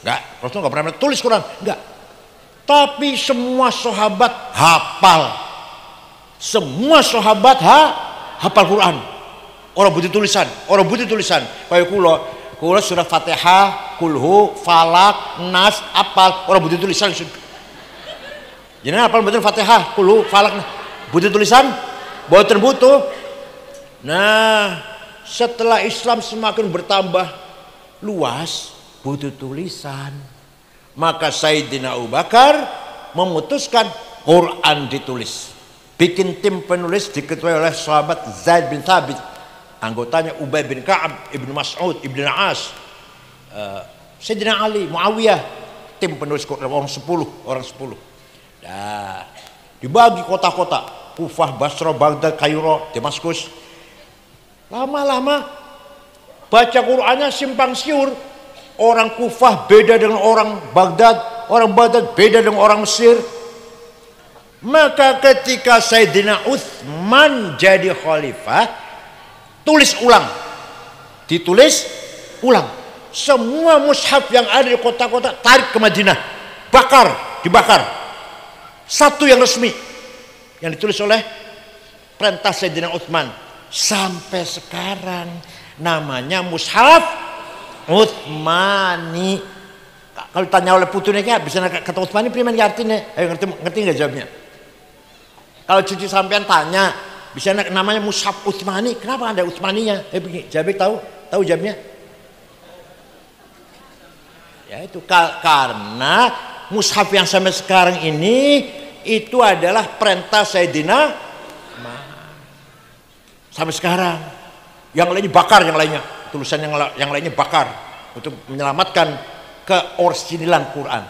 Nggak, Rasulullah nggak pernah tulis Quran, nggak. Tapi semua sahabat hafal. Semua sahabat hafal Quran. Orang butuh tulisan. Kayak kulo surah Fatihah, kulhu, falak, nas, apal. Orang butuh tulisan. Jadi apal betul Fatihah, kulhu, falak, butuh tulisan? Boten butuh. Nah, setelah Islam semakin bertambah luas, butuh tulisan. Maka Sayyidina Abu Bakar memutuskan Quran ditulis. Bikin tim penulis diketuai oleh sahabat Zaid bin Thabit, anggotanya Ubay bin Ka'ab, Ibnu Mas'ud, Ibnu As, Sayyidina Ali, Muawiyah, tim penulis Quran orang 10. Nah, dibagi kota-kota, Kufah, Basra, Baghdad, Kairo, Damaskus. Lama-lama baca Qur'annya simpang siur. Orang Kufah beda dengan orang Baghdad beda dengan orang Mesir. Maka ketika Sayyidina Utsman jadi khalifah, ditulis ulang. Semua mushaf yang ada di kota-kota tarik ke Madinah, dibakar. Satu yang resmi yang ditulis oleh perintah Sayyidina Utsman. Sampai sekarang namanya mushaf Utsmani. Kalau tanya oleh putunya bisa kata Utsmani primen artinya? Ayo ngerti nggak jawabnya? Kalau cucu sampean tanya, bisa namanya mushaf Utsmani, kenapa ada Utsmaninya? Jabir tahu jawabnya? Ya itu karena mushaf yang sampai sekarang ini itu adalah perintah Sayyidina sampai sekarang. Yang lainnya bakar, tulisan yang lainnya bakar untuk menyelamatkan keorsinilan Quran.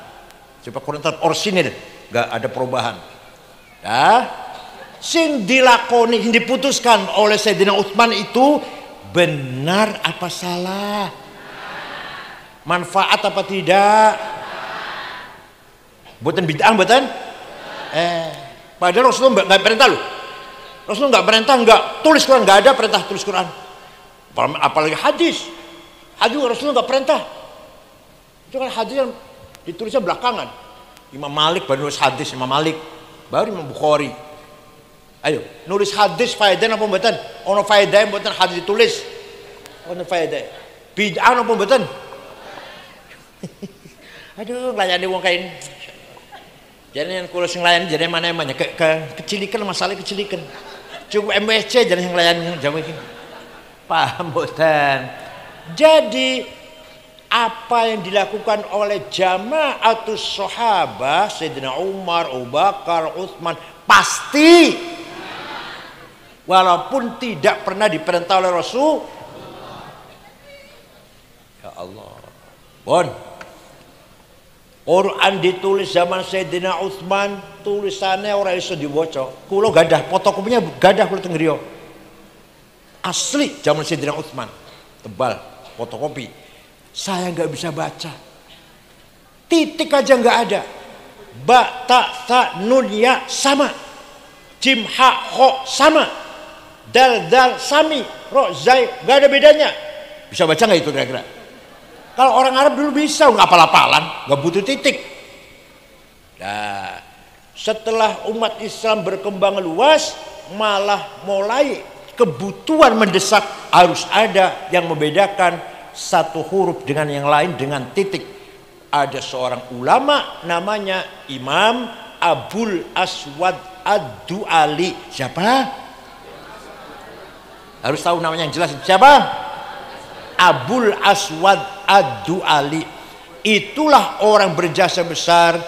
Supaya Quran tetap orsinil, nggak ada perubahan. Nah, sing dilakoni, yang diputuskan oleh Sayyidina Utsman itu benar apa salah? Manfaat apa tidak? Buatan bid'ah, buatan? Padahal Rasulullah nggak perintah loh. Rasulullah nggak perintah, nggak tulis Quran, nggak ada perintah tulis Quran. Apalagi hadis Rasulullah nggak perintah. Itu kan hadis yang ditulisnya belakangan. Imam Malik baru nulis hadis, Imam Malik baru Imam Bukhari. Ayo nulis hadis faedah apa mboten? Ono faedah mboten hadis ditulis. Ono faedah. Bid'ah apa mboten? Aduh, nglayani wong kain. Jadi yang kulo sing nglayani jadi mana-mana kecilikan masalah kecilikan. Cukup MSC jadi yang nglayani jamu iki. Paham mboten? Jadi apa yang dilakukan oleh jamaatus sahabat Sayyidina Umar, Abu Bakar, Utsman pasti walaupun tidak pernah diperintah oleh Rasul. Ya Allah. Bon. Quran ditulis zaman Sayyidina Utsman, tulisannya orang iso diwaca. Kulo gadah fotokopinya, gadah kulo teng griya. Asli zaman Sayyidina Utsman. Tebal, fotokopi. Saya nggak bisa baca. Titik aja nggak ada. Ba, ta, sa, nun, ya sama. Jim, ha, ho sama. Dal, dal, sami. Ro, zai, nggak ada bedanya. Bisa baca nggak itu kira-kira? Kalau orang Arab dulu bisa, nggak apal-apalan, nggak butuh titik. Nah, setelah umat Islam berkembang luas, malah mulai kebutuhan mendesak harus ada yang membedakan satu huruf dengan yang lain dengan titik. Ada seorang ulama namanya Imam Abul Aswad Ad-Du'ali. Siapa? Harus tahu namanya yang jelas. Siapa? Abul Aswad Ad-Du'ali. Itulah orang berjasa besar,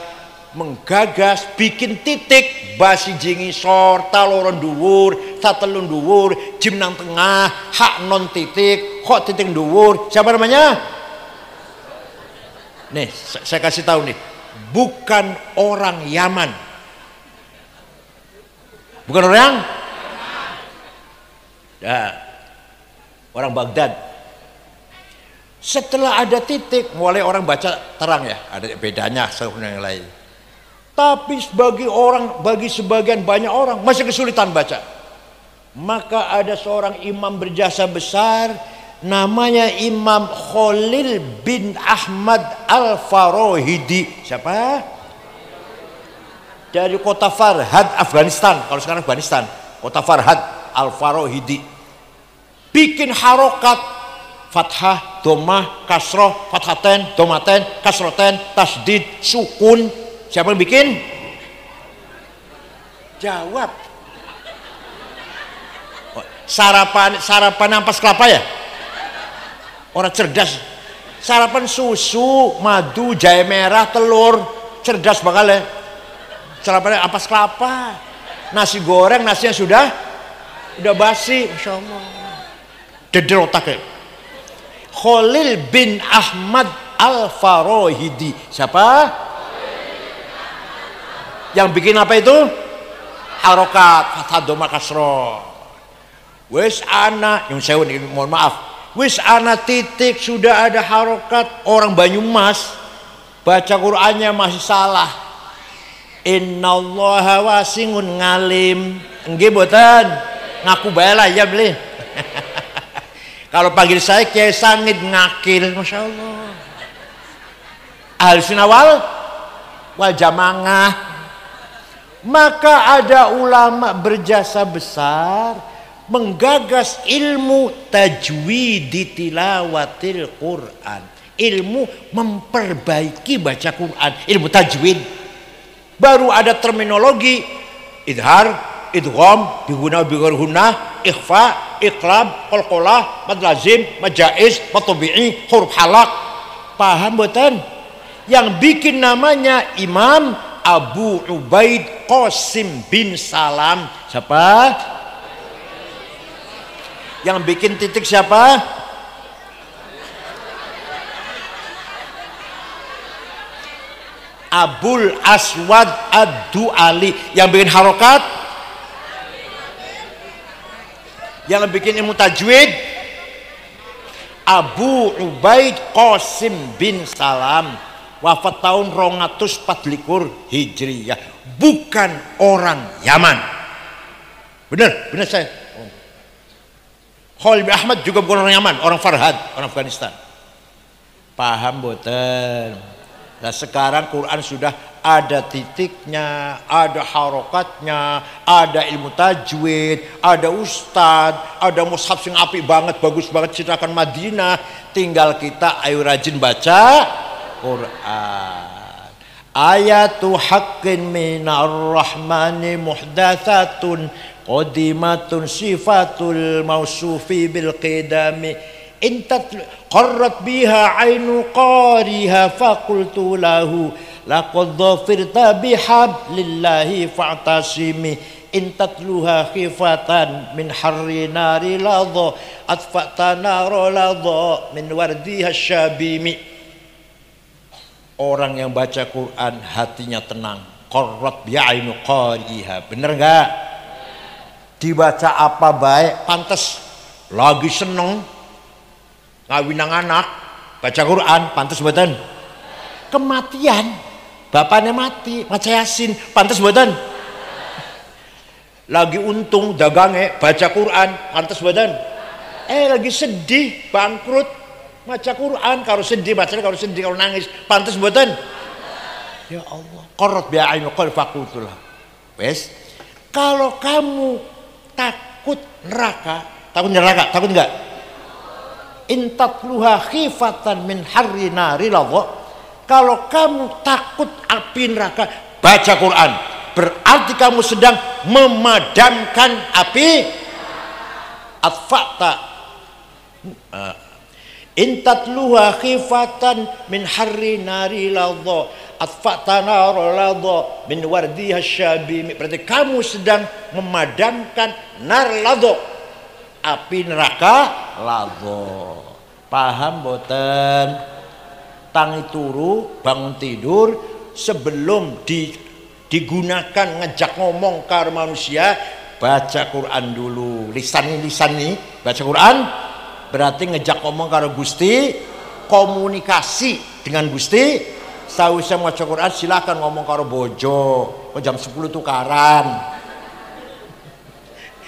menggagas bikin titik basi jingi sor taloron dhuwur satelun dhuwur jim nang tengah hak non titik kok titik dhuwur. Siapa namanya? Nih saya kasih tahu nih, bukan orang Yaman, bukan orang ya, orang Baghdad. Setelah ada titik mulai orang baca terang ya, ada bedanya satu dengan yang lain. Tapi bagi sebagian banyak orang masih kesulitan baca. Maka ada seorang imam berjasa besar namanya Imam Khalil bin Ahmad Al-Farahidi. Siapa? Dari kota Farhad, Afghanistan. Kalau sekarang Afghanistan, kota Farhad Al-Farahidi. Bikin harokat fathah, domah, kasroh, fathaten, domaten, kasroten, tasdid, sukun. Siapa yang bikin? Jawab. Sarapan ampas kelapa ya? Orang cerdas. Sarapan susu, madu, jahe merah, telur. Cerdas bakal ya. Sarapan ampas kelapa. Nasi goreng, nasinya sudah basi. Masya Allah. Deder otaknya. Khalil bin Ahmad Al-Farahidi. Siapa? Yang bikin apa itu? Harokat, fathah, doma, kasroh. Wis ana, yang saya mohon maaf. Wis ana titik sudah ada harokat. Orang Banyumas baca Qur'annya masih salah. Innallaha wasingun ngalim. Nggih mboten? Ngaku bae lah ya beli. Kalau panggil saya Kiai Sangid ngakil, Masya Allah. Ahlussunnah wal jamaah. Maka ada ulama berjasa besar menggagas ilmu tajwid di tilawatil Quran, ilmu memperbaiki baca Quran, ilmu tajwid. Baru ada terminologi idhar, idgham, biguna bigharhuna, ikhfa, iqlab, qalqalah, mad lazim, mad jaiz, mad tabi'i, huruf halak. Paham mboten? Yang bikin namanya Imam Abu Ubaid Qasim bin Salam. Siapa? Yang bikin titik siapa? Abul Aswad Ad-Du'ali. Yang bikin harokat, yang bikin ilmu tajwid, Abu Ubaid Qasim bin Salam. Wafat tahun 224 Hijriyah. Bukan orang Yaman. Benar saya. Khalil bin Ahmad juga bukan orang Yaman, orang Farhad, orang Afghanistan. Paham boten? Nah sekarang Quran sudah ada titiknya, ada harokatnya, ada ilmu tajwid, ada ustad, ada mushaf sing apik banget, bagus banget, cetakan Madinah. Tinggal kita ayo rajin baca Quran. Ayatu haqqin minar rahmani muhdatsatun qadimatun sifatul mausufi bil qidami intat qarrat biha ainu qariha faqultu lahu laqad dhafirta bihablillahi fa'tasimi intatluha khifatan min harri nari ladha atfa'ta nara ladha min wardiha syabimi. Orang yang baca Quran hatinya tenang. Qarrat bi'ainu qariha. Bener enggak? Dibaca apa baik, pantes. Lagi seneng ngawinang anak, baca Quran, pantes mboten? Kematian, bapaknya mati, maca Yasin, pantes mboten? Lagi untung dagangnya, baca Quran, pantes mboten? Lagi sedih, bangkrut, baca Quran, kalau sedih bacanya, kalau sedih, kalau nangis, pantas mboten? Ya Allah, qarrat bi'ainu qal faqultulah. Wes, kalau kamu takut neraka, takut enggak? intatluha khifatan min harri nari ladha. Kalau kamu takut api neraka, baca Quran. Berarti kamu sedang memadamkan api. Atfa'ta intatluha khifatan min harri nari ladha atfa'ta nara ladha min wardiha syabimi. Berarti kamu sedang memadamkan nar ladha, api neraka ladha. Paham boten? Tangi turu bangun tidur sebelum digunakan ngejak ngomong ke manusia, baca Quran dulu. Lisan nih baca Quran berarti ngejak ngomong karo Gusti, komunikasi dengan Gusti. Sawisé maca Quran silakan ngomong karo bojo. Jam 10 tukaran,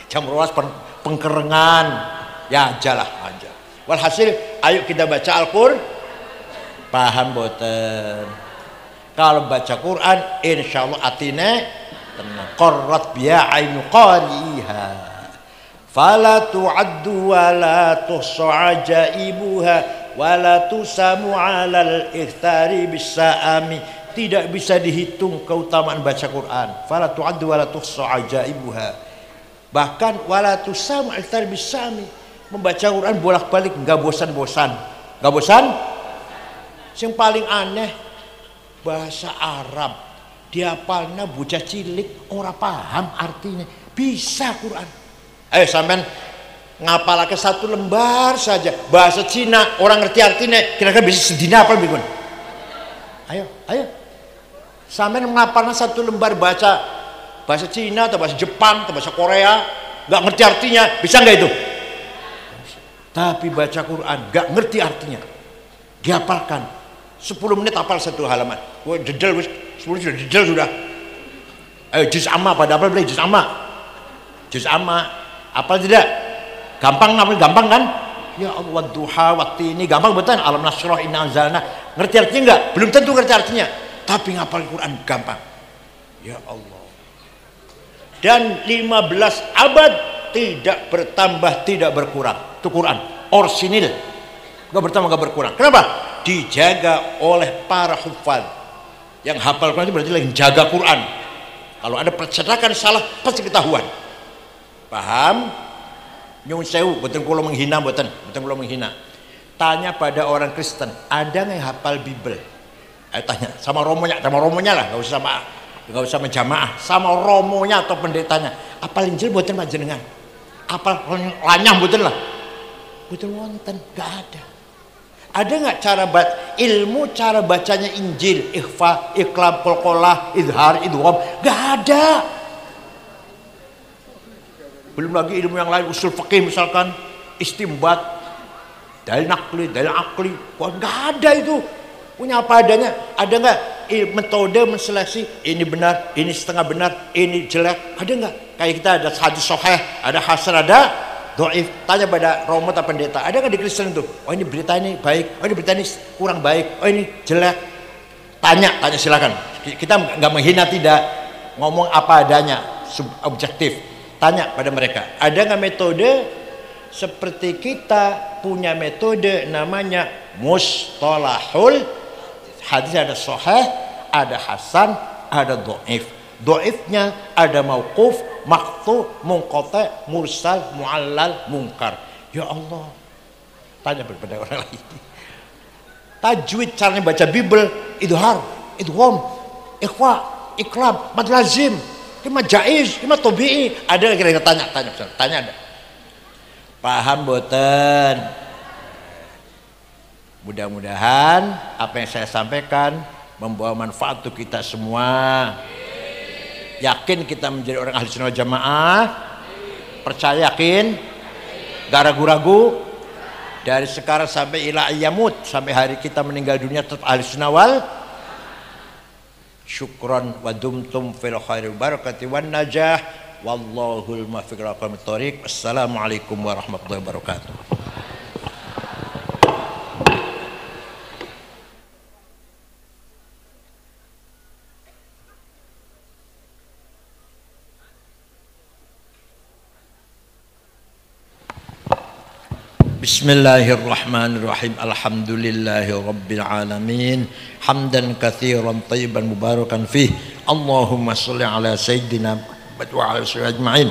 jam 12 pengkerengan, ya ajalah aja. Walhasil ayo kita baca Al-Qur'an. Paham boten? Kalau baca Quran insyaallah atine tenang. Qarrat biya ainu qariha fala tu'addu wa la tuhsa ajaibuha wa la tusamu 'alal ikhtari bisaami. Tidak bisa dihitung keutamaan baca Quran. Fala tu'addu wa la tuhsa ajaibuha. Bahkan wa la tusamu 'alal ikhtari bisaami. Membaca Quran bolak-balik enggak bosan-bosan. Enggak bosan? Yang paling aneh bahasa Arab dihafalna bocah cilik ora paham artinya, bisa Quran. Ayo sampean ngapalake satu lembar saja bahasa Cina, orang ngerti artinya, kira-kira bisa sedina apa bingung? Ayo sampean ngapalna satu lembar bahasa Cina atau bahasa Jepang atau bahasa Korea, nggak ngerti artinya, bisa nggak itu? Tapi baca Quran nggak ngerti artinya, dihafalkan 10 menit hafal satu halaman. Wah, jedel 10 sudah jedel sudah. Ayo juz amma pada apa beli juz amma? Juz amma apa tidak? Gampang namanya, gampang kan? Ya Allah, duha waktu ini gampang betul. Alam nasrah inna anzalna. Ngerti artinya enggak? Belum tentu ngerti artinya. Tapi ngapal Quran gampang. Ya Allah. Dan 15 abad tidak bertambah, tidak berkurang. Itu Quran orsinil. Enggak bertambah, enggak berkurang. Kenapa? Dijaga oleh para hufal. Yang hafal Quran itu berarti lagi jaga Quran. Kalau ada percetakan salah pasti ketahuan. Paham? Nyun sewu, betul kalau menghina, betul kalau menghina. Tanya pada orang Kristen, ada nggak yang hafal Bible? Ayo tanya sama romonya lah, nggak usah sama jamaah, sama romonya atau pendetanya. Apal Injil betul panjenengan? Apal lanyah betul lah? Betul wonten, nggak ada. Ada nggak ilmu cara bacanya Injil, ikhfa, iqlab, qalqalah, izhar, idgham? Nggak ada. Belum lagi ilmu yang lain, usul fikih misalkan, istimbat, dalil nakli, dalil akli. Wah, nggak ada itu. Punya apa adanya. Ada nggak metode menseleksi ini benar, ini setengah benar, ini jelek? Ada nggak? Kayak kita ada hadis sahih, ada hasan, ada dhaif. Tanya pada romo atau pendeta, ada nggak di Kristen itu? Oh ini berita ini baik, oh ini berita ini kurang baik, oh ini jelek. Tanya silakan. Kita nggak menghina, tidak ngomong apa adanya, objektif. Tanya pada mereka, ada nggak metode seperti kita punya metode namanya mustalahul hadis, ada sahih, ada hasan, ada dhaif. Dhaifnya ada mauquf, maqtu, munqati, mursal, muallal, munkar. Ya Allah, tanya kepada orang lain. Tajwid caranya baca Bible, idhar, idgham, ikhfa, iqlab, mad lazim, lima jaiz, lima tabi'i. Ada kira-kira tanya ada. Paham boten? Mudah-mudahan apa yang saya sampaikan membawa manfaat untuk kita semua. Yakin kita menjadi orang ahli sunnah jamaah? Percaya yakin? Gak ragu-ragu? Dari sekarang sampai ila ayyamut, sampai hari kita meninggal dunia tetap ahli sunnah wal syukran wa dumtum fil khairi barakati wan najah wallahul muwaffiq ila aqwamit thoriq. Assalamualaikum warahmatullahi wabarakatuh. Bismillahirrahmanirrahim. Alhamdulillahi rabbil alamin. Hamdan katsiran thayyiban mubarakan fih. Allahumma shalli ala sayyidina Muhammad wa ala alihi ajma'in.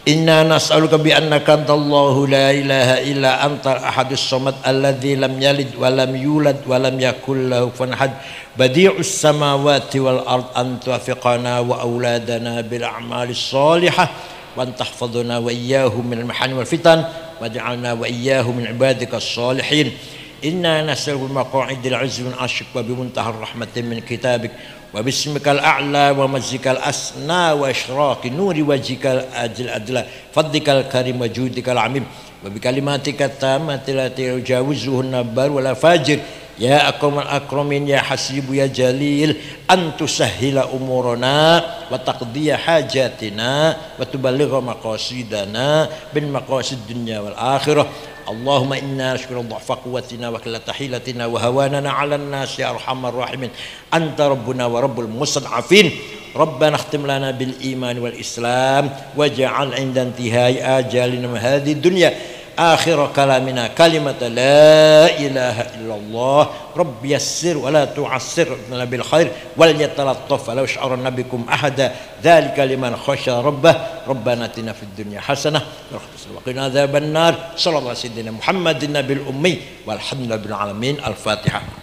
Inna nas'aluka bi annaka antallahu la ilaha illa antal ahadus samad alladzi lam yalid wa lam yulad wa lam yakul lahu kufuwan ahad. Badi'us samawati wal ard an tuwaffiqana wa auladana bil a'malis shalihah wa an tahfadhana wa iyyahum minal mahani wal fitan waj'alna wa iyyahum min ibadikas shalihin. Inna nas'aluka maq'idil 'izzi min 'asyik wa bi muntahar rahmatin min kitabik wa bismikal a'la wa majzikal asna wa isyraqi nuri wajhikal adla fadlikal karim wa judikal amim wa bi kalimatika tammati la tujawizuhunna bar wala fajir ya akramal akramin ya hasibu ya jalil an tusahhila umurana wa taqdiya hajatina wa tuballigha maqasidana bin maqasid dunya wal akhirah. Allahumma inna nashkuru dha'fa quwwatina wa qillata hilatina wa hawanana 'alan nas ya arhamar rahimin. Anta rabbuna wa rabbul mustad'afin. Rabbana khtim lana bil iman wal islam waj'al 'inda intihai ajalina hadhihi dunya akhir kalamina kalimata la ilaha illallah. Rabbi yassir wa la tu'assir lana bil khair wal yatalattaf wa la yash'urun bikum ahada dzalika liman khasya rabbah. Rabbana atina fid dunya hasanah wa qina adzaban nar. Sallallahu alaihi wasallam Muhammadin nabil ummi walhamdulillahi bil alamin. Al-Fatihah.